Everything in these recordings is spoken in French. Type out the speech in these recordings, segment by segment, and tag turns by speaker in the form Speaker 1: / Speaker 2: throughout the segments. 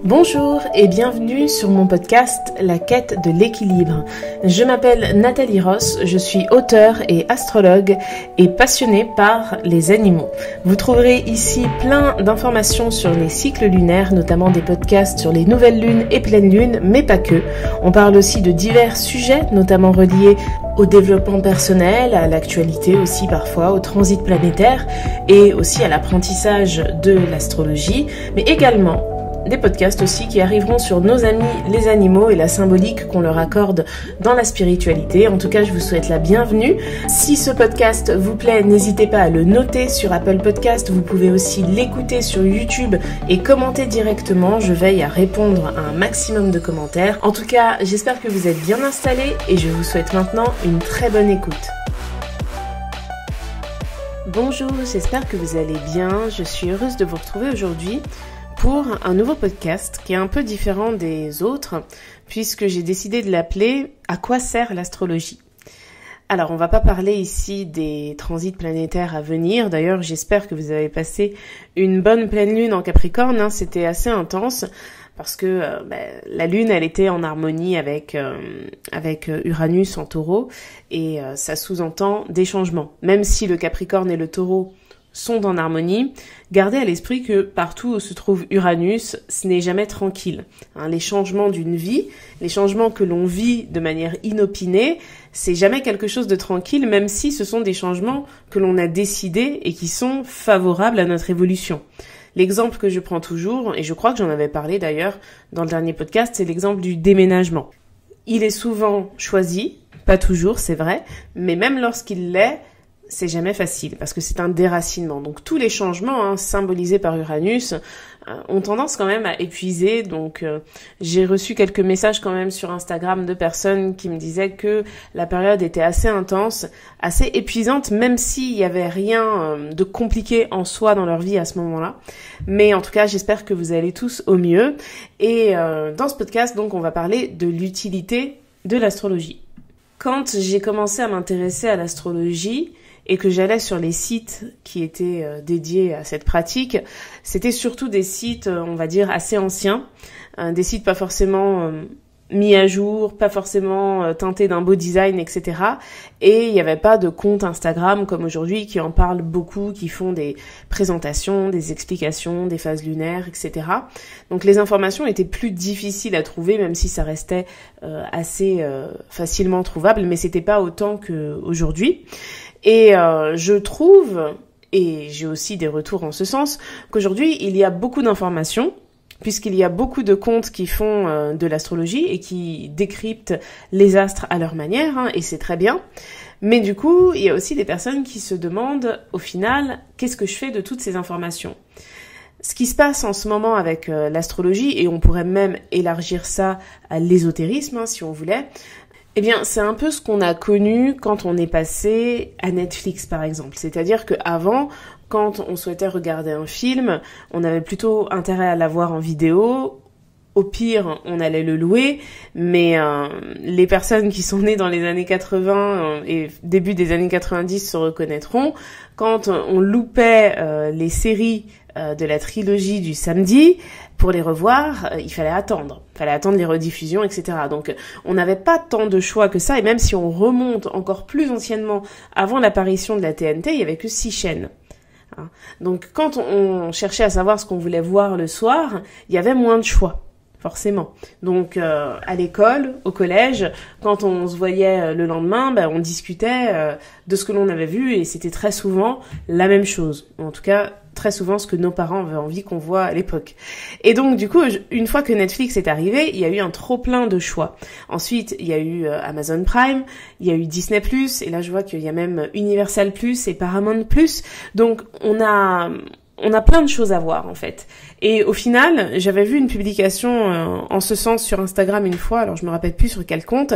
Speaker 1: Bonjour et bienvenue sur mon podcast La quête de l'équilibre. Je m'appelle Nathalie Ross, je suis auteure et astrologue et passionnée par les animaux. Vous trouverez ici plein d'informations sur les cycles lunaires, notamment des podcasts sur les nouvelles lunes et pleines lunes, mais pas que. On parle aussi de divers sujets, notamment reliés au développement personnel, à l'actualité aussi parfois, au transit planétaire et aussi à l'apprentissage de l'astrologie, mais également des podcasts aussi qui arriveront sur nos amis les animaux et la symbolique qu'on leur accorde dans la spiritualité. En tout cas, je vous souhaite la bienvenue. Si ce podcast vous plaît, n'hésitez pas à le noter sur Apple Podcast. Vous pouvez aussi l'écouter sur YouTube et commenter directement. Je veille à répondre à un maximum de commentaires. En tout cas, j'espère que vous êtes bien installés et je vous souhaite maintenant une très bonne écoute. Bonjour, j'espère que vous allez bien. Je suis heureuse de vous retrouver aujourd'hui pour un nouveau podcast qui est un peu différent des autres puisque j'ai décidé de l'appeler « À quoi sert l'astrologie ?» Alors, on va pas parler ici des transits planétaires à venir. D'ailleurs, j'espère que vous avez passé une bonne pleine lune en Capricorne. C'était assez intense parce que la lune, elle était en harmonie avec Uranus en Taureau et ça sous-entend des changements. Même si le Capricorne et le Taureau sont en harmonie, gardez à l'esprit que partout où se trouve Uranus, ce n'est jamais tranquille. Les changements d'une vie, les changements que l'on vit de manière inopinée, c'est jamais quelque chose de tranquille, même si ce sont des changements que l'on a décidés et qui sont favorables à notre évolution. L'exemple que je prends toujours, et je crois que j'en avais parlé d'ailleurs dans le dernier podcast, c'est l'exemple du déménagement. Il est souvent choisi, pas toujours, c'est vrai, mais même lorsqu'il l'est, c'est jamais facile parce que c'est un déracinement. Donc tous les changements symbolisés par Uranus ont tendance quand même à épuiser. Donc j'ai reçu quelques messages quand même sur Instagram de personnes qui me disaient que la période était assez intense, assez épuisante, même s'il y avait rien de compliqué en soi dans leur vie à ce moment-là. Mais en tout cas, j'espère que vous allez tous au mieux. Et dans ce podcast, donc, on va parler de l'utilité de l'astrologie. Quand j'ai commencé à m'intéresser à l'astrologie, et que j'allais sur les sites qui étaient dédiés à cette pratique, c'était surtout des sites, on va dire, assez anciens, des sites pas forcément mis à jour, pas forcément teintés d'un beau design, etc. Et il n'y avait pas de compte Instagram comme aujourd'hui qui en parlent beaucoup, qui font des présentations, des explications, des phases lunaires, etc. Donc les informations étaient plus difficiles à trouver, même si ça restait assez facilement trouvable, mais c'était pas autant qu'aujourd'hui. Et je trouve, et j'ai aussi des retours en ce sens, qu'aujourd'hui il y a beaucoup d'informations, puisqu'il y a beaucoup de comptes qui font de l'astrologie et qui décryptent les astres à leur manière, et c'est très bien. Mais du coup, il y a aussi des personnes qui se demandent, au final, qu'est-ce que je fais de toutes ces informations ? Ce qui se passe en ce moment avec l'astrologie, et on pourrait même élargir ça à l'ésotérisme, si on voulait, eh bien, c'est un peu ce qu'on a connu quand on est passé à Netflix, par exemple. C'est-à-dire qu'avant, quand on souhaitait regarder un film, on avait plutôt intérêt à l'avoir en vidéo. Au pire, on allait le louer, mais les personnes qui sont nées dans les années 80 et début des années 90 se reconnaîtront. Quand on loupait les séries de la trilogie du samedi, pour les revoir, il fallait attendre. Il fallait attendre les rediffusions, etc. Donc, on n'avait pas tant de choix que ça. Et même si on remonte encore plus anciennement, avant l'apparition de la TNT, il y avait que 6 chaînes. Donc, quand on cherchait à savoir ce qu'on voulait voir le soir, il y avait moins de choix, forcément. Donc, à l'école, au collège, quand on se voyait le lendemain, on discutait de ce que l'on avait vu et c'était très souvent la même chose. En tout cas, très souvent ce que nos parents avaient envie qu'on voit à l'époque. Et donc, du coup, une fois que Netflix est arrivé, il y a eu un trop-plein de choix. Ensuite, il y a eu Amazon Prime, il y a eu Disney+, et là, je vois qu'il y a même Universal+, et Paramount+. Donc, on a plein de choses à voir, en fait. Et au final, j'avais vu une publication en ce sens sur Instagram une fois, alors je me rappelle plus sur quel compte,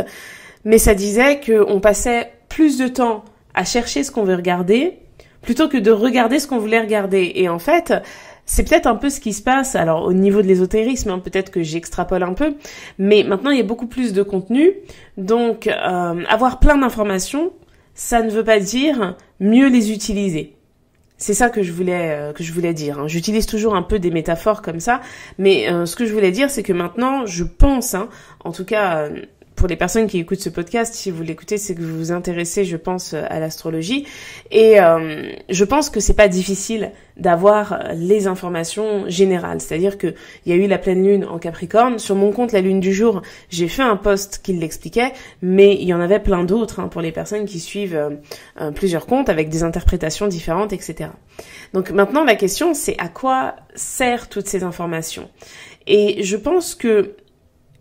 Speaker 1: mais ça disait qu'on passait plus de temps à chercher ce qu'on veut regarder plutôt que de regarder ce qu'on voulait regarder. Et en fait, c'est peut-être un peu ce qui se passe, alors au niveau de l'ésotérisme, peut-être que j'extrapole un peu, mais maintenant il y a beaucoup plus de contenu, donc avoir plein d'informations, ça ne veut pas dire mieux les utiliser. C'est ça que je voulais dire. Hein. J'utilise toujours un peu des métaphores comme ça, mais ce que je voulais dire, c'est que maintenant, je pense, hein, en tout cas, pour les personnes qui écoutent ce podcast, si vous l'écoutez, c'est que vous vous intéressez, je pense, à l'astrologie. Et je pense que c'est pas difficile d'avoir les informations générales. C'est-à-dire que il y a eu la pleine lune en Capricorne. Sur mon compte La Lune du Jour, j'ai fait un post qui l'expliquait, mais il y en avait plein d'autres hein, pour les personnes qui suivent plusieurs comptes avec des interprétations différentes, etc. Donc maintenant, la question, c'est à quoi servent toutes ces informations ? Et je pense que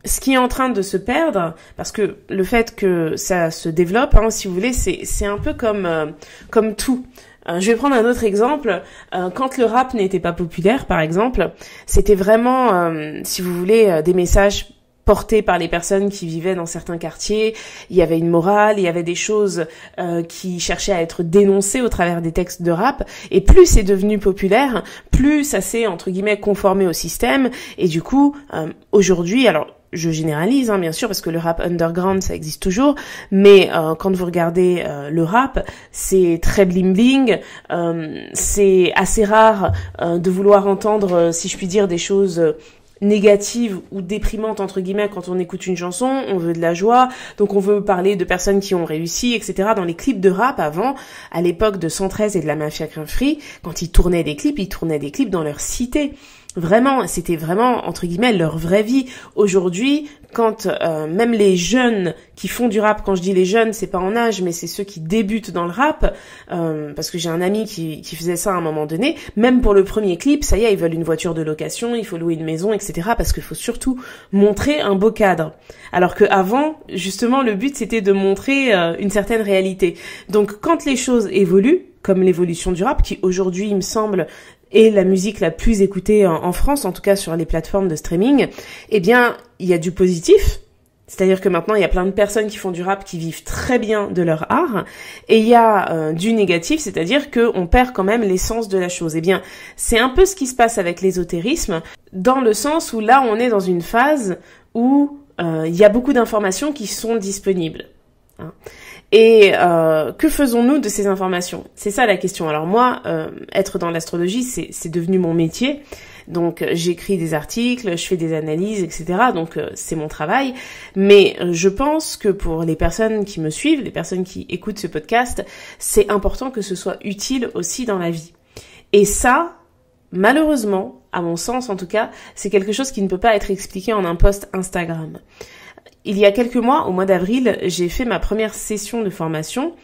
Speaker 1: ce qui est en train de se perdre, parce que le fait que ça se développe, hein, si vous voulez, c'est un peu comme tout. Je vais prendre un autre exemple. Quand le rap n'était pas populaire, par exemple, c'était vraiment, si vous voulez, des messages portés par les personnes qui vivaient dans certains quartiers. Il y avait une morale, il y avait des choses qui cherchaient à être dénoncées au travers des textes de rap. Et plus c'est devenu populaire, plus ça s'est, entre guillemets, conformé au système. Et du coup, aujourd'hui, alors je généralise, hein, bien sûr, parce que le rap underground, ça existe toujours, mais quand vous regardez le rap, c'est très bling-bling, c'est assez rare de vouloir entendre, si je puis dire, des choses négatives ou déprimantes, entre guillemets, quand on écoute une chanson. On veut de la joie, donc on veut parler de personnes qui ont réussi, etc. Dans les clips de rap, avant, à l'époque de 113 et de la Mafia Crime Free, quand ils tournaient des clips dans leur cité. Vraiment, c'était vraiment, entre guillemets, leur vraie vie. Aujourd'hui, quand même les jeunes qui font du rap, quand je dis les jeunes, c'est pas en âge, mais c'est ceux qui débutent dans le rap, parce que j'ai un ami qui faisait ça à un moment donné, même pour le premier clip, ça y est, ils veulent une voiture de location, il faut louer une maison, etc., parce qu'il faut surtout montrer un beau cadre. Alors que avant, justement, le but, c'était de montrer une certaine réalité. Donc, quand les choses évoluent, comme l'évolution du rap, qui aujourd'hui, il me semble, est la musique la plus écoutée en France, en tout cas sur les plateformes de streaming, eh bien, il y a du positif. C'est-à-dire que maintenant, il y a plein de personnes qui font du rap qui vivent très bien de leur art. Et il y a du négatif, c'est-à-dire qu'on perd quand même l'essence de la chose. Eh bien, c'est un peu ce qui se passe avec l'ésotérisme, dans le sens où là, on est dans une phase où il y a beaucoup d'informations qui sont disponibles. Hein. Et que faisons-nous de ces informations ? C'est ça la question. Alors moi, être dans l'astrologie, c'est devenu mon métier. Donc j'écris des articles, je fais des analyses, etc. Donc c'est mon travail. Mais je pense que pour les personnes qui me suivent, les personnes qui écoutent ce podcast, c'est important que ce soit utile aussi dans la vie. Et ça, malheureusement, à mon sens en tout cas, c'est quelque chose qui ne peut pas être expliqué en un post Instagram. Il y a quelques mois, au mois d'avril, j'ai fait ma première session de formation.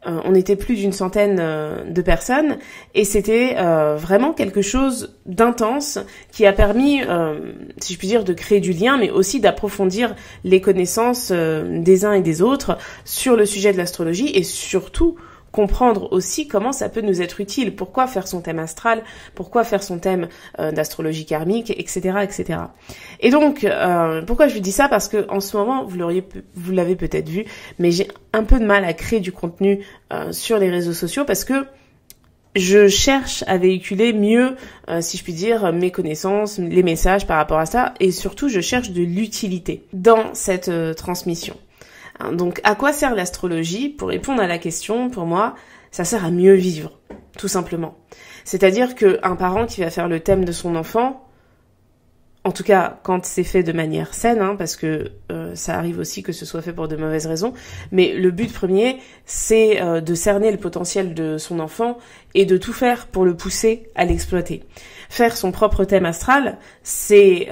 Speaker 1: On était plus d'une centaine de personnes et c'était vraiment quelque chose d'intense qui a permis, si je puis dire, de créer du lien, mais aussi d'approfondir les connaissances des uns et des autres sur le sujet de l'astrologie et surtout comprendre aussi comment ça peut nous être utile, pourquoi faire son thème astral, pourquoi faire son thème d'astrologie karmique, etc., etc. Et donc, pourquoi je vous dis ça ? Parce que en ce moment, vous l'avez peut-être vu, mais j'ai un peu de mal à créer du contenu sur les réseaux sociaux parce que je cherche à véhiculer mieux, si je puis dire, mes connaissances, les messages par rapport à ça, et surtout, je cherche de l'utilité dans cette transmission. Donc, à quoi sert l'astrologie ? Pour répondre à la question, pour moi, ça sert à mieux vivre, tout simplement. C'est-à-dire qu'un parent qui va faire le thème de son enfant, en tout cas quand c'est fait de manière saine, hein, parce que ça arrive aussi que ce soit fait pour de mauvaises raisons, mais le but premier, c'est de cerner le potentiel de son enfant et de tout faire pour le pousser à l'exploiter. Faire son propre thème astral, c'est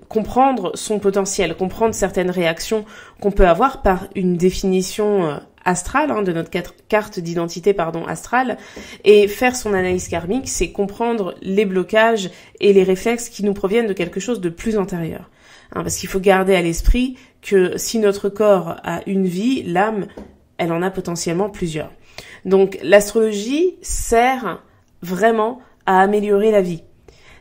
Speaker 1: comprendre son potentiel, comprendre certaines réactions qu'on peut avoir par une définition astrale, hein, de notre carte d'identité astrale, et faire son analyse karmique, c'est comprendre les blocages et les réflexes qui nous proviennent de quelque chose de plus antérieur. Hein, parce qu'il faut garder à l'esprit que si notre corps a une vie, l'âme, elle en a potentiellement plusieurs. Donc l'astrologie sert vraiment à améliorer la vie.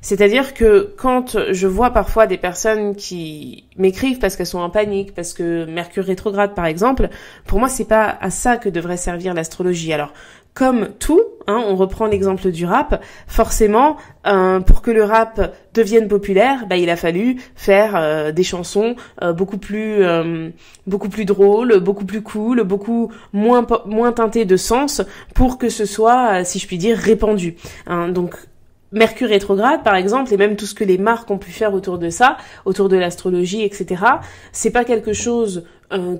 Speaker 1: C'est-à-dire que quand je vois parfois des personnes qui m'écrivent parce qu'elles sont en panique, parce que Mercure rétrograde par exemple, pour moi c'est pas à ça que devrait servir l'astrologie. Alors comme tout, on reprend l'exemple du rap, forcément pour que le rap devienne populaire, il a fallu faire des chansons beaucoup plus drôles, beaucoup plus cool, beaucoup moins teintées de sens pour que ce soit, si je puis dire, répandu. Donc Mercure rétrograde, par exemple, et même tout ce que les marques ont pu faire autour de ça, autour de l'astrologie, etc., c'est pas quelque chose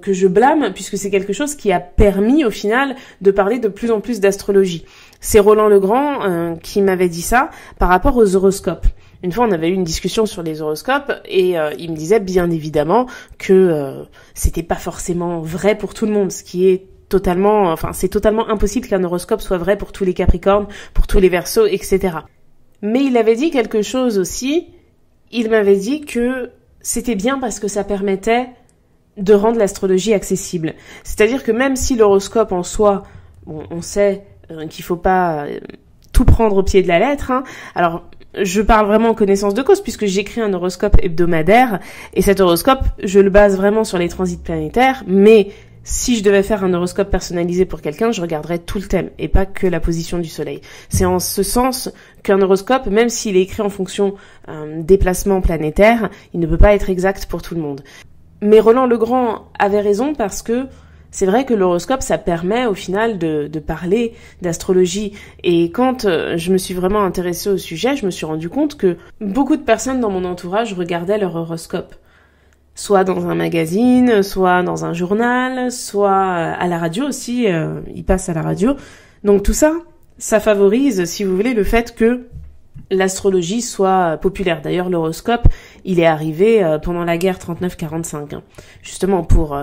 Speaker 1: que je blâme, puisque c'est quelque chose qui a permis, au final, de parler de plus en plus d'astrologie. C'est Roland Legrand qui m'avait dit ça par rapport aux horoscopes. Une fois, on avait eu une discussion sur les horoscopes, et il me disait bien évidemment que c'était pas forcément vrai pour tout le monde, ce qui est c'est totalement impossible qu'un horoscope soit vrai pour tous les Capricornes, pour tous les Verseaux, etc. Mais il avait dit quelque chose aussi, il m'avait dit que c'était bien parce que ça permettait de rendre l'astrologie accessible. C'est-à-dire que même si l'horoscope en soi, on sait qu'il faut pas tout prendre au pied de la lettre, alors je parle vraiment en connaissance de cause puisque j'écris un horoscope hebdomadaire et cet horoscope, je le base vraiment sur les transits planétaires, mais si je devais faire un horoscope personnalisé pour quelqu'un, je regarderais tout le thème et pas que la position du soleil. C'est en ce sens qu'un horoscope, même s'il est écrit en fonction des placements planétaires, il ne peut pas être exact pour tout le monde. Mais Roland Legrand avait raison parce que c'est vrai que l'horoscope, ça permet au final de parler d'astrologie. Et quand je me suis vraiment intéressée au sujet, je me suis rendu compte que beaucoup de personnes dans mon entourage regardaient leur horoscope. Soit dans un magazine, soit dans un journal, soit à la radio aussi, il passe à la radio. Donc tout ça, ça favorise, si vous voulez, le fait que l'astrologie soit populaire. D'ailleurs, l'horoscope, il est arrivé pendant la guerre 39-45, justement pour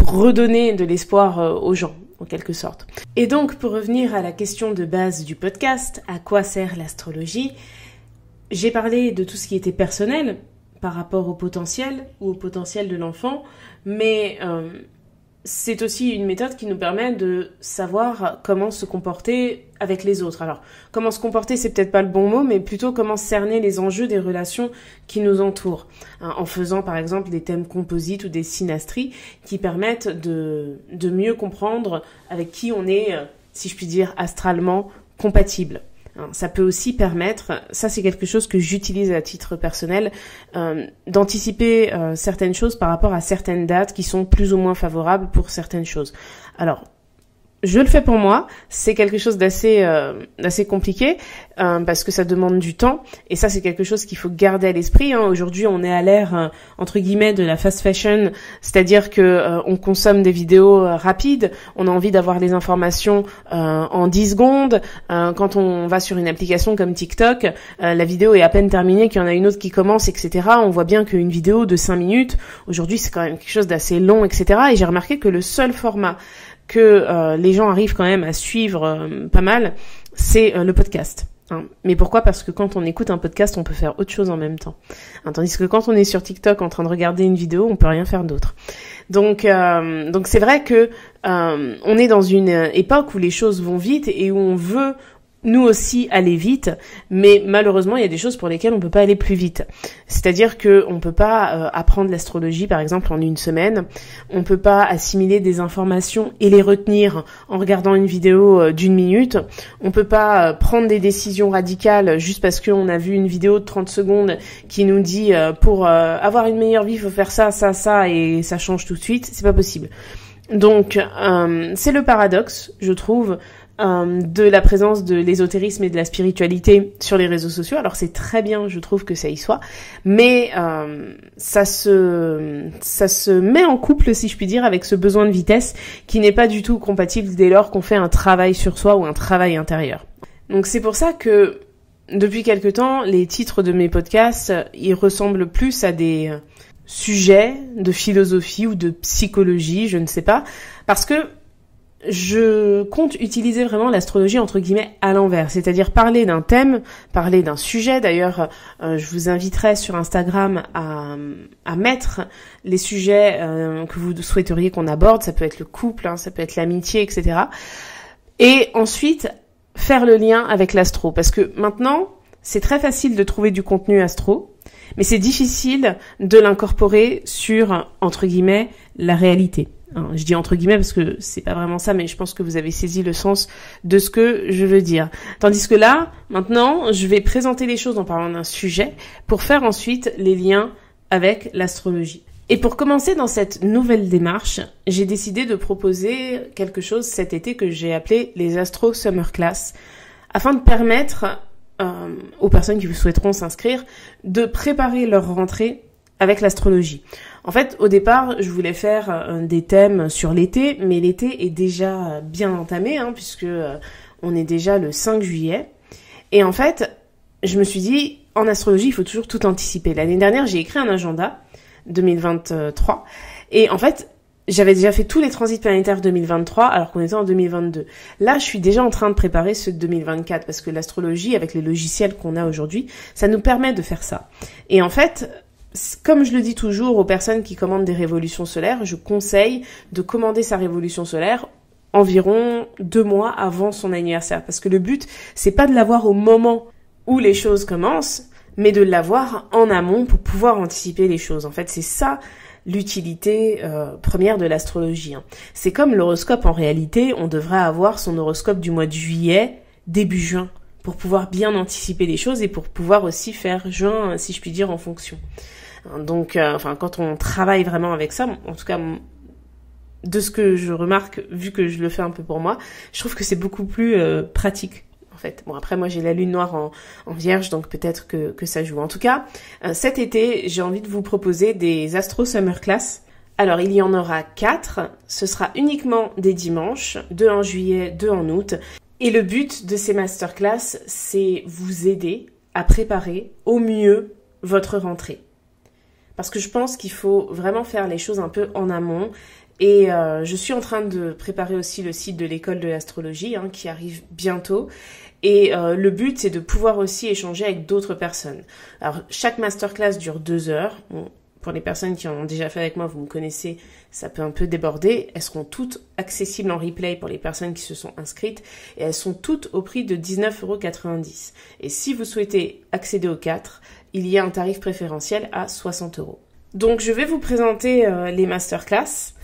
Speaker 1: redonner de l'espoir aux gens, en quelque sorte. Et donc, pour revenir à la question de base du podcast, à quoi sert l'astrologie ? J'ai parlé de tout ce qui était personnel, par rapport au potentiel ou au potentiel de l'enfant, mais c'est aussi une méthode qui nous permet de savoir comment se comporter avec les autres. Alors, comment se comporter, c'est peut-être pas le bon mot, mais plutôt comment cerner les enjeux des relations qui nous entourent, en faisant par exemple des thèmes composites ou des synastries qui permettent de mieux comprendre avec qui on est, si je puis dire, astralement compatible. Ça peut aussi permettre, ça c'est quelque chose que j'utilise à titre personnel, d'anticiper certaines choses par rapport à certaines dates qui sont plus ou moins favorables pour certaines choses. Alors, je le fais pour moi, c'est quelque chose d'assez compliqué parce que ça demande du temps et ça c'est quelque chose qu'il faut garder à l'esprit. Aujourd'hui, on est à l'ère entre guillemets de la fast fashion, c'est-à-dire que on consomme des vidéos rapides, on a envie d'avoir les informations en 10 secondes. Quand on va sur une application comme TikTok, la vidéo est à peine terminée qu'il y en a une autre qui commence, etc. On voit bien qu'une vidéo de 5 minutes, aujourd'hui c'est quand même quelque chose d'assez long, etc. Et j'ai remarqué que le seul format que les gens arrivent quand même à suivre pas mal, c'est le podcast. Mais pourquoi ? Parce que quand on écoute un podcast, on peut faire autre chose en même temps. Tandis que quand on est sur TikTok en train de regarder une vidéo, on peut rien faire d'autre. Donc c'est vrai que on est dans une époque où les choses vont vite et où on veut nous aussi aller vite, mais malheureusement il y a des choses pour lesquelles on peut pas aller plus vite. C'est-à-dire que on peut pas apprendre l'astrologie par exemple en une semaine, on peut pas assimiler des informations et les retenir en regardant une vidéo d'1 minute, on peut pas prendre des décisions radicales juste parce qu'on a vu une vidéo de 30 secondes qui nous dit pour avoir une meilleure vie il faut faire ça, ça, ça et ça change tout de suite, c'est pas possible. Donc c'est le paradoxe, je trouve, de la présence de l'ésotérisme et de la spiritualité sur les réseaux sociaux. Alors c'est très bien, je trouve que ça y soit, mais ça se met en couple, si je puis dire, avec ce besoin de vitesse qui n'est pas du tout compatible dès lors qu'on fait un travail sur soi ou un travail intérieur. Donc c'est pour ça que depuis quelque temps, les titres de mes podcasts, ils ressemblent plus à des sujets de philosophie ou de psychologie, je ne sais pas, parce que je compte utiliser vraiment l'astrologie entre guillemets à l'envers, c'est-à-dire parler d'un thème, parler d'un sujet. D'ailleurs, je vous inviterai sur Instagram à mettre les sujets que vous souhaiteriez qu'on aborde. Ça peut être le couple, ça peut être l'amitié, etc. Et ensuite, faire le lien avec l'astro. Parce que maintenant, c'est très facile de trouver du contenu astro, mais c'est difficile de l'incorporer sur, entre guillemets, la réalité. Je dis entre guillemets parce que c'est pas vraiment ça, mais je pense que vous avez saisi le sens de ce que je veux dire. Tandis que là, maintenant, je vais présenter les choses en parlant d'un sujet pour faire ensuite les liens avec l'astrologie. Et pour commencer dans cette nouvelle démarche, j'ai décidé de proposer quelque chose cet été que j'ai appelé les Astro Summer Class, afin de permettre aux personnes qui souhaiteront s'inscrire de préparer leur rentrée avec l'astrologie. En fait, au départ, je voulais faire des thèmes sur l'été, mais l'été est déjà bien entamé, puisque on est déjà le 5 juillet. Et en fait, je me suis dit, en astrologie, il faut toujours tout anticiper. L'année dernière, j'ai écrit un agenda 2023, et en fait, j'avais déjà fait tous les transits planétaires 2023 alors qu'on était en 2022. Là, je suis déjà en train de préparer ceux de 2024 parce que l'astrologie, avec les logiciels qu'on a aujourd'hui, ça nous permet de faire ça. Et en fait, comme je le dis toujours aux personnes qui commandent des révolutions solaires, je conseille de commander sa révolution solaire environ 2 mois avant son anniversaire. Parce que le but, c'est pas de l'avoir au moment où les choses commencent, mais de l'avoir en amont pour pouvoir anticiper les choses. En fait, c'est ça l'utilité première de l'astrologie. C'est comme l'horoscope en réalité, on devrait avoir son horoscope du mois de juillet, début juin, pour pouvoir bien anticiper les choses et pour pouvoir aussi faire juin, si je puis dire, en fonction. Donc, quand on travaille vraiment avec ça, en tout cas, de ce que je remarque, vu que je le fais un peu pour moi, je trouve que c'est beaucoup plus pratique. En fait. Bon, après, moi, j'ai la lune noire en vierge, donc peut-être que ça joue. En tout cas, cet été, j'ai envie de vous proposer des Astro Summer Class. Alors, il y en aura 4. Ce sera uniquement des dimanches, 2 en juillet, 2 en août. Et le but de ces masterclass, c'est vous aider à préparer au mieux votre rentrée. Parce que je pense qu'il faut vraiment faire les choses un peu en amont. Et je suis en train de préparer aussi le site de l'école de l'astrologie qui arrive bientôt. Et le but, c'est de pouvoir aussi échanger avec d'autres personnes. Alors, chaque masterclass dure 2 heures. Bon, pour les personnes qui en ont déjà fait avec moi, vous me connaissez, ça peut un peu déborder. Elles seront toutes accessibles en replay pour les personnes qui se sont inscrites. Et elles sont toutes au prix de 19,90 €. Et si vous souhaitez accéder aux 4, il y a un tarif préférentiel à 60 €. Donc, je vais vous présenter les masterclass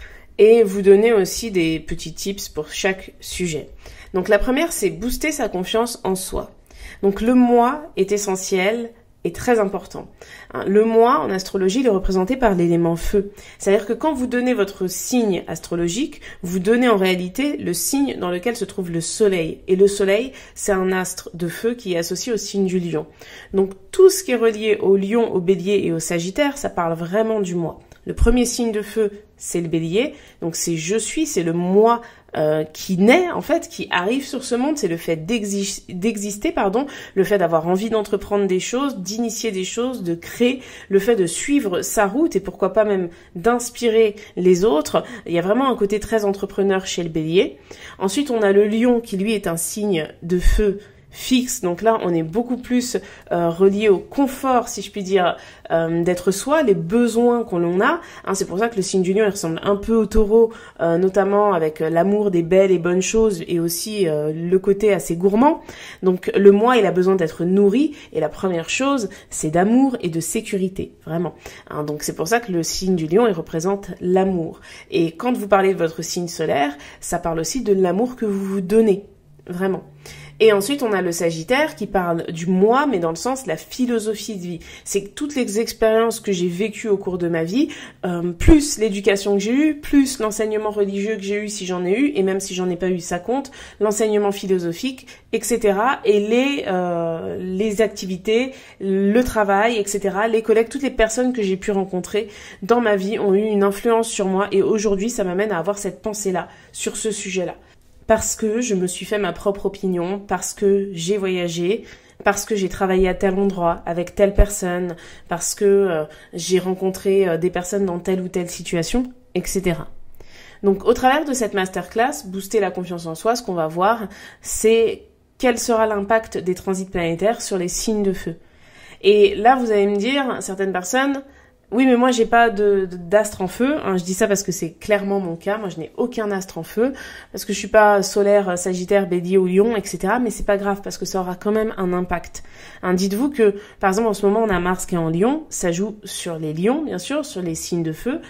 Speaker 1: et vous donner aussi des petits tips pour chaque sujet. Donc la première, c'est booster sa confiance en soi. Donc le moi est essentiel et très important. Le moi, en astrologie, il est représenté par l'élément feu. C'est-à-dire que quand vous donnez votre signe astrologique, vous donnez en réalité le signe dans lequel se trouve le soleil. Et le soleil, c'est un astre de feu qui est associé au signe du lion. Donc tout ce qui est relié au lion, au bélier et au sagittaire, ça parle vraiment du moi. Le premier signe de feu, c'est le bélier. Donc c'est je suis, c'est le moi qui naît, en fait, qui arrive sur ce monde. C'est le fait d'exister, le fait d'avoir envie d'entreprendre des choses, d'initier des choses, de créer, le fait de suivre sa route et pourquoi pas même d'inspirer les autres. Il y a vraiment un côté très entrepreneur chez le bélier. Ensuite, on a le lion qui, lui, est un signe de feu fixe, donc là on est beaucoup plus relié au confort, si je puis dire, d'être soi, les besoins qu'on en a. C'est pour ça que le signe du lion il ressemble un peu au taureau, notamment avec l'amour des belles et bonnes choses et aussi le côté assez gourmand. Donc le moi il a besoin d'être nourri et la première chose c'est d'amour et de sécurité, vraiment. Donc c'est pour ça que le signe du lion il représente l'amour. Et quand vous parlez de votre signe solaire, ça parle aussi de l'amour que vous vous donnez, vraiment. Et ensuite, on a le Sagittaire qui parle du moi, mais dans le sens de la philosophie de vie. C'est que toutes les expériences que j'ai vécues au cours de ma vie, plus l'éducation que j'ai eue, plus l'enseignement religieux que j'ai eu si j'en ai eu, et même si j'en ai pas eu, ça compte, l'enseignement philosophique, etc. Et les activités, le travail, etc., les collègues, toutes les personnes que j'ai pu rencontrer dans ma vie ont eu une influence sur moi. Et aujourd'hui, ça m'amène à avoir cette pensée-là, sur ce sujet-là. Parce que je me suis fait ma propre opinion, parce que j'ai voyagé, parce que j'ai travaillé à tel endroit, avec telle personne, parce que j'ai rencontré des personnes dans telle ou telle situation, etc. Donc au travers de cette masterclass, booster la confiance en soi, ce qu'on va voir, c'est quel sera l'impact des transits planétaires sur les signes de feu. Et là, vous allez me dire, certaines personnes, Oui, mais moi j'ai pas d'astre en feu. Hein. Je dis ça parce que c'est clairement mon cas. Moi je n'ai aucun astre en feu parce que je suis pas solaire, Sagittaire, Bélier ou Lion, etc. Mais c'est pas grave parce que ça aura quand même un impact. Hein, dites-vous que par exemple en ce moment on a Mars qui est en Lion. Ça joue sur les Lions, bien sûr, sur les signes de feu.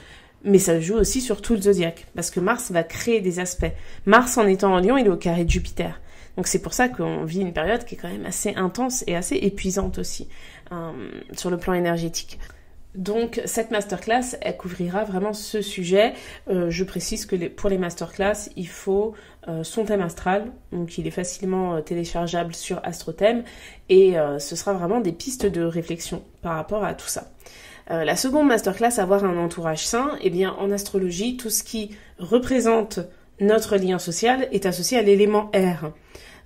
Speaker 1: Mais ça joue aussi sur tout le zodiaque parce que Mars va créer des aspects. Mars en étant en Lion, il est au carré de Jupiter. Donc c'est pour ça qu'on vit une période qui est quand même assez intense et assez épuisante aussi sur le plan énergétique. Donc cette masterclass, elle couvrira vraiment ce sujet. Je précise que pour les masterclass, il faut son thème astral, donc il est facilement téléchargeable sur AstroThème et ce sera vraiment des pistes de réflexion par rapport à tout ça. La seconde masterclass, avoir un entourage sain, eh bien en astrologie, tout ce qui représente notre lien social est associé à l'élément R.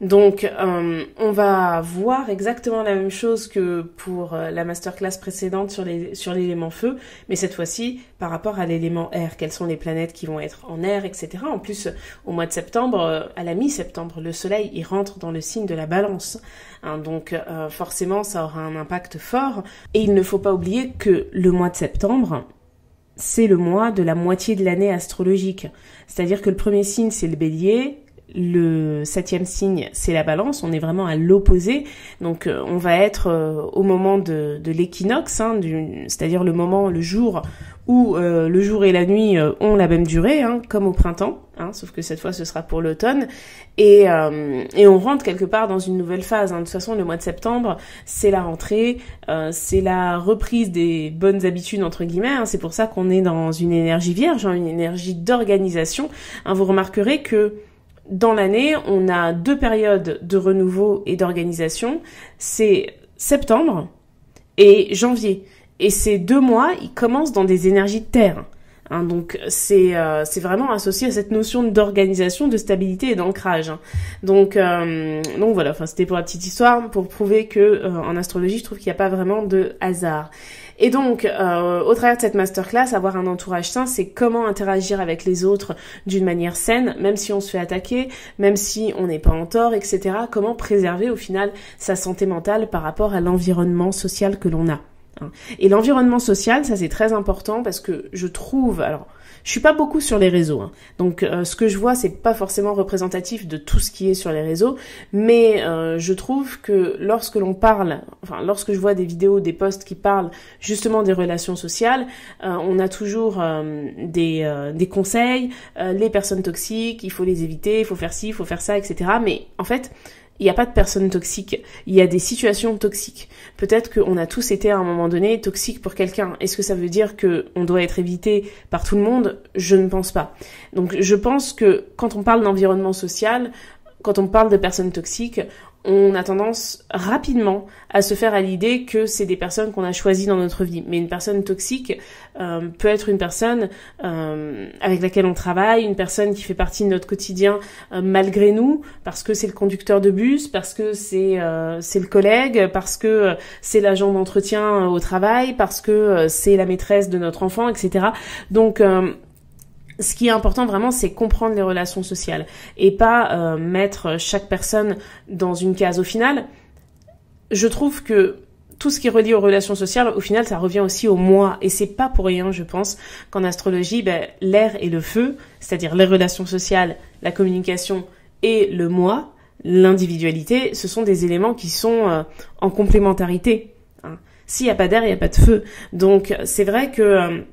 Speaker 1: Donc, on va voir exactement la même chose que pour la masterclass précédente sur l'élément feu, mais cette fois-ci par rapport à l'élément air. Quelles sont les planètes qui vont être en air, etc. En plus, au mois de septembre, à la mi-septembre, le soleil, il rentre dans le signe de la balance. Hein, donc, forcément, ça aura un impact fort. Et il ne faut pas oublier que le mois de septembre, c'est le mois de la moitié de l'année astrologique. C'est-à-dire que le premier signe, c'est le bélier. Le 7e signe, c'est la balance, on est vraiment à l'opposé, donc on va être au moment de l'équinoxe, hein, c'est-à-dire le jour où le jour et la nuit ont la même durée, hein, comme au printemps, hein, sauf que cette fois ce sera pour l'automne, et on rentre quelque part dans une nouvelle phase. Hein. De toute façon, le mois de septembre, c'est la rentrée, c'est la reprise des bonnes habitudes entre guillemets, hein. C'est pour ça qu'on est dans une énergie vierge, hein, une énergie d'organisation. Hein, vous remarquerez que dans l'année, on a 2 périodes de renouveau et d'organisation. C'est septembre et janvier. Et ces 2 mois, ils commencent dans des énergies de terre. Hein, donc c'est vraiment associé à cette notion d'organisation, de stabilité et d'ancrage. Hein. Donc voilà, enfin c'était pour la petite histoire, pour prouver que en astrologie, je trouve qu'il n'y a pas vraiment de hasard. Et donc, au travers de cette masterclass, avoir un entourage sain, c'est comment interagir avec les autres d'une manière saine, même si on se fait attaquer, même si on n'est pas en tort, etc. Comment préserver au final sa santé mentale par rapport à l'environnement social que l'on a. Et l'environnement social, ça c'est très important parce que je trouve, alors je suis pas beaucoup sur les réseaux, hein. Donc ce que je vois c'est pas forcément représentatif de tout ce qui est sur les réseaux, mais je trouve que lorsque je vois des vidéos, des posts qui parlent justement des relations sociales, on a toujours des conseils, les personnes toxiques, il faut les éviter, il faut faire ci, il faut faire ça, etc. Mais en fait, il n'y a pas de personnes toxiques, il y a des situations toxiques. Peut-être qu'on a tous été à un moment donné toxiques pour quelqu'un. Est-ce que ça veut dire qu'on doit être évité par tout le monde ? Je ne pense pas. Donc je pense que quand on parle d'environnement social, quand on parle de personnes toxiques, on a tendance rapidement à se faire à l'idée que c'est des personnes qu'on a choisies dans notre vie. Mais une personne toxique peut être une personne avec laquelle on travaille, une personne qui fait partie de notre quotidien malgré nous, parce que c'est le conducteur de bus, parce que c'est le collègue, parce que c'est l'agent d'entretien au travail, parce que c'est la maîtresse de notre enfant, etc. Donc ce qui est important vraiment, c'est comprendre les relations sociales et pas mettre chaque personne dans une case. Au final, je trouve que tout ce qui est relié aux relations sociales, au final, ça revient aussi au moi. Et c'est pas pour rien, je pense, qu'en astrologie, l'air et le feu, c'est-à-dire les relations sociales, la communication et le moi, l'individualité, ce sont des éléments qui sont en complémentarité. Hein. S'il y a pas d'air, il y a pas de feu. Donc, c'est vrai que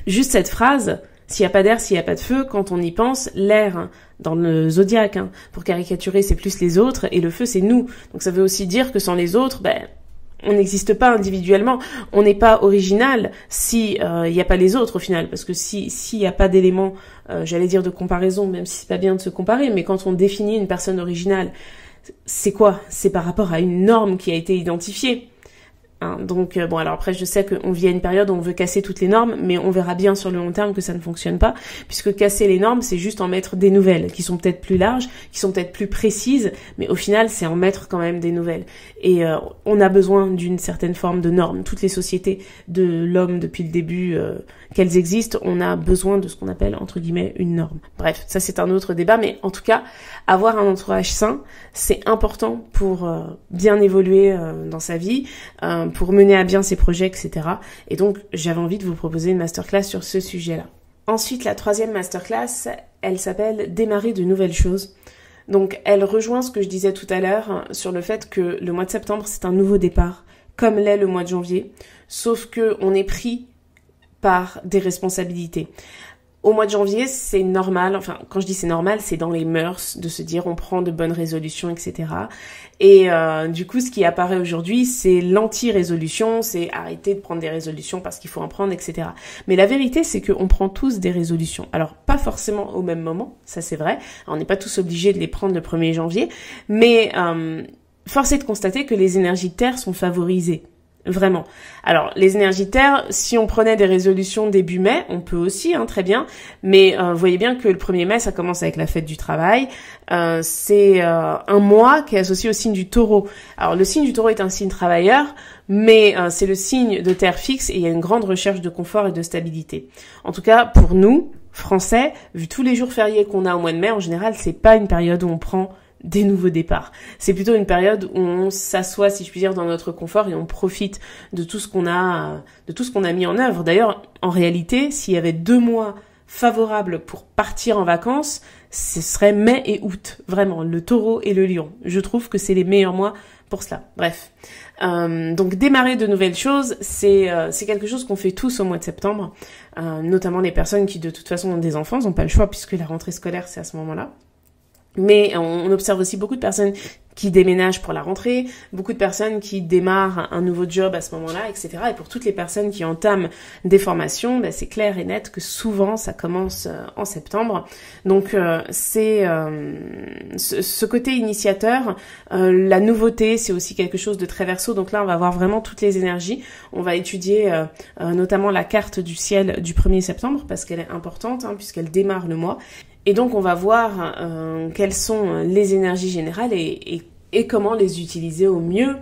Speaker 1: juste cette phrase... S'il n'y a pas d'air, s'il n'y a pas de feu, quand on y pense, l'air, hein, dans le zodiaque, hein, pour caricaturer, c'est plus les autres, et le feu, c'est nous. Donc ça veut aussi dire que sans les autres, on n'existe pas individuellement. On n'est pas original si il n'y a pas les autres au final, parce que s'il n'y a pas d'éléments, j'allais dire de comparaison, même si c'est pas bien de se comparer, mais quand on définit une personne originale, c'est quoi ? C'est par rapport à une norme qui a été identifiée. Hein, donc bon, alors après je sais qu'on vit à une période où on veut casser toutes les normes, mais on verra bien sur le long terme que ça ne fonctionne pas, puisque casser les normes c'est juste en mettre des nouvelles qui sont peut-être plus larges, qui sont peut-être plus précises, mais au final c'est en mettre quand même des nouvelles. Et on a besoin d'une certaine forme de normes. Toutes les sociétés de l'homme depuis le début qu'elles existent, on a besoin de ce qu'on appelle entre guillemets une norme. Bref, ça c'est un autre débat, mais en tout cas avoir un entourage sain c'est important pour bien évoluer dans sa vie. pour mener à bien ses projets, etc. Et donc, j'avais envie de vous proposer une masterclass sur ce sujet-là. Ensuite, la troisième masterclass, elle s'appelle « Démarrer de nouvelles choses ». Donc, elle rejoint ce que je disais tout à l'heure sur le fait que le mois de septembre, c'est un nouveau départ, comme l'est le mois de janvier, sauf que on est pris par des responsabilités. Au mois de janvier, c'est normal, enfin, quand je dis c'est normal, c'est dans les mœurs de se dire on prend de bonnes résolutions, etc. Et du coup, ce qui apparaît aujourd'hui, c'est l'anti-résolution, c'est arrêter de prendre des résolutions parce qu'il faut en prendre, etc. Mais la vérité, c'est qu'on prend tous des résolutions. Alors, pas forcément au même moment, ça c'est vrai. On n'est pas tous obligés de les prendre le 1er janvier, mais force est de constater que les énergies de terre sont favorisées. Vraiment. Alors, les énergies de terre, si on prenait des résolutions début mai, on peut aussi, très bien. Mais vous voyez bien que le 1er mai, ça commence avec la fête du travail. C'est un mois qui est associé au signe du taureau. Alors, le signe du taureau est un signe travailleur, mais c'est le signe de terre fixe et il y a une grande recherche de confort et de stabilité. En tout cas, pour nous, Français, vu tous les jours fériés qu'on a au mois de mai, en général, c'est pas une période où on prend des nouveaux départs. C'est plutôt une période où on s'assoit, si je puis dire, dans notre confort et on profite de tout ce qu'on a mis en œuvre. D'ailleurs, en réalité, s'il y avait 2 mois favorables pour partir en vacances, ce serait mai et août. Vraiment, le taureau et le lion. Je trouve que c'est les meilleurs mois pour cela. Bref. Donc démarrer de nouvelles choses, c'est quelque chose qu'on fait tous au mois de septembre, notamment les personnes qui de toute façon ont des enfants, ils n'ont pas le choix puisque la rentrée scolaire c'est à ce moment-là. Mais on observe aussi beaucoup de personnes qui déménagent pour la rentrée, beaucoup de personnes qui démarrent un nouveau job à ce moment-là, etc. Et pour toutes les personnes qui entament des formations, c'est clair et net que souvent ça commence en septembre. Donc c'est ce côté initiateur, la nouveauté, c'est aussi quelque chose de très verso. Donc là, on va voir vraiment toutes les énergies. On va étudier notamment la carte du ciel du 1er septembre parce qu'elle est importante, puisqu'elle démarre le mois. Et donc, on va voir quelles sont les énergies générales et comment les utiliser au mieux.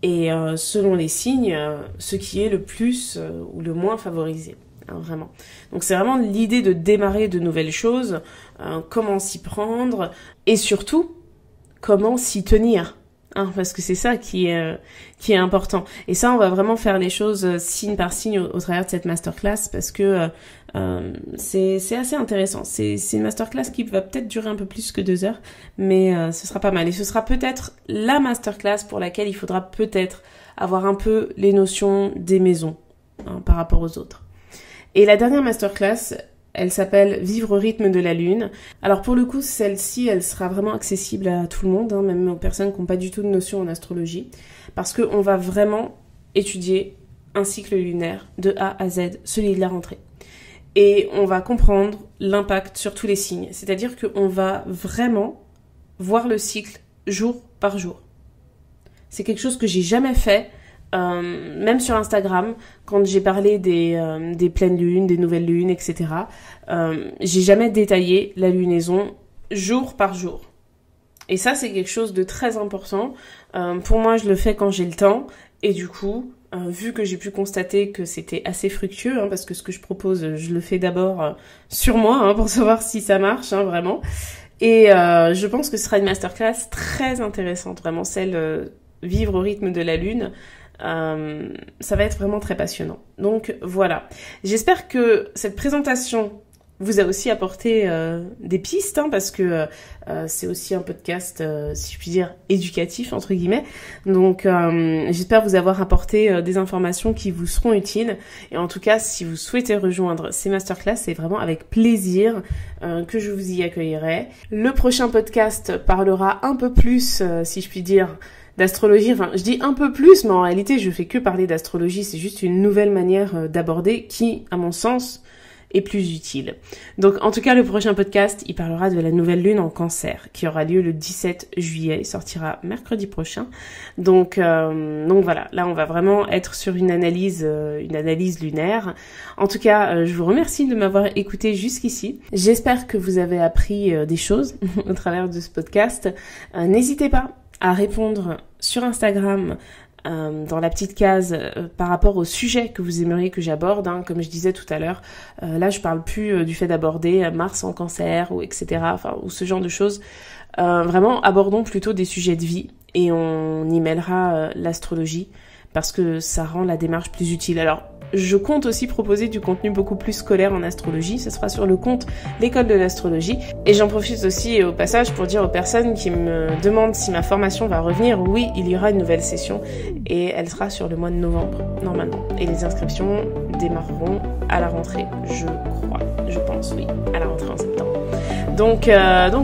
Speaker 1: Et selon les signes, ce qui est le plus ou le moins favorisé. Vraiment. Donc, c'est vraiment l'idée de démarrer de nouvelles choses, comment s'y prendre et surtout, comment s'y tenir. Parce que c'est ça qui est important. Et ça, on va vraiment faire les choses signe par signe au travers de cette masterclass parce que c'est assez intéressant. C'est une masterclass qui va peut-être durer un peu plus que 2 heures, mais ce sera pas mal. Et ce sera peut-être la masterclass pour laquelle il faudra peut-être avoir un peu les notions des maisons par rapport aux autres. Et la dernière masterclass, elle s'appelle « Vivre au rythme de la lune ». Alors pour le coup, celle-ci, elle sera vraiment accessible à tout le monde, même aux personnes qui n'ont pas du tout de notion en astrologie, parce qu'on va vraiment étudier un cycle lunaire de A à Z, celui de la rentrée. Et on va comprendre l'impact sur tous les signes, c'est-à-dire qu'on va vraiment voir le cycle jour par jour. C'est quelque chose que j'ai jamais fait. Même sur Instagram, quand j'ai parlé des pleines lunes, des nouvelles lunes, etc., j'ai jamais détaillé la lunaison jour par jour. Et ça, c'est quelque chose de très important. Pour moi, je le fais quand j'ai le temps. Et du coup, vu que j'ai pu constater que c'était assez fructueux, parce que ce que je propose, je le fais d'abord sur moi, pour savoir si ça marche, vraiment. Et je pense que ce sera une masterclass très intéressante, vraiment celle vivre au rythme de la lune. Ça va être vraiment très passionnant. Donc voilà, j'espère que cette présentation vous a aussi apporté des pistes, parce que c'est aussi un podcast, si je puis dire, éducatif, entre guillemets. Donc j'espère vous avoir apporté des informations qui vous seront utiles. Et en tout cas, si vous souhaitez rejoindre ces masterclass, c'est vraiment avec plaisir que je vous y accueillerai. Le prochain podcast parlera un peu plus, si je puis dire, d'astrologie. Enfin, je dis un peu plus, mais en réalité, je fais que parler d'astrologie. C'est juste une nouvelle manière d'aborder qui, à mon sens, est plus utile. Donc, en tout cas, le prochain podcast, il parlera de la nouvelle lune en Cancer, qui aura lieu le 17 juillet. Il sortira mercredi prochain. Donc voilà. Là, on va vraiment être sur une analyse lunaire. En tout cas, je vous remercie de m'avoir écouté jusqu'ici. J'espère que vous avez appris des choses au travers de ce podcast. N'hésitez pas à répondre sur Instagram dans la petite case par rapport au sujet que vous aimeriez que j'aborde. Comme je disais tout à l'heure, là je parle plus du fait d'aborder Mars en Cancer ou etc. Ou ce genre de choses. Vraiment, abordons plutôt des sujets de vie et on y mêlera l'astrologie parce que ça rend la démarche plus utile. Alors, je compte aussi proposer du contenu beaucoup plus scolaire en astrologie. Ce sera sur le compte L'école de l'astrologie. Et j'en profite aussi au passage pour dire aux personnes qui me demandent si ma formation va revenir. Oui, il y aura une nouvelle session et elle sera sur le mois de novembre, normalement. Et les inscriptions démarreront à la rentrée, je pense, oui, à la rentrée en septembre. Donc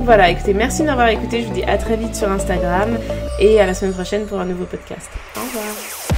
Speaker 1: voilà, écoutez, merci de m'avoir écouté. Je vous dis à très vite sur Instagram et à la semaine prochaine pour un nouveau podcast. Au revoir.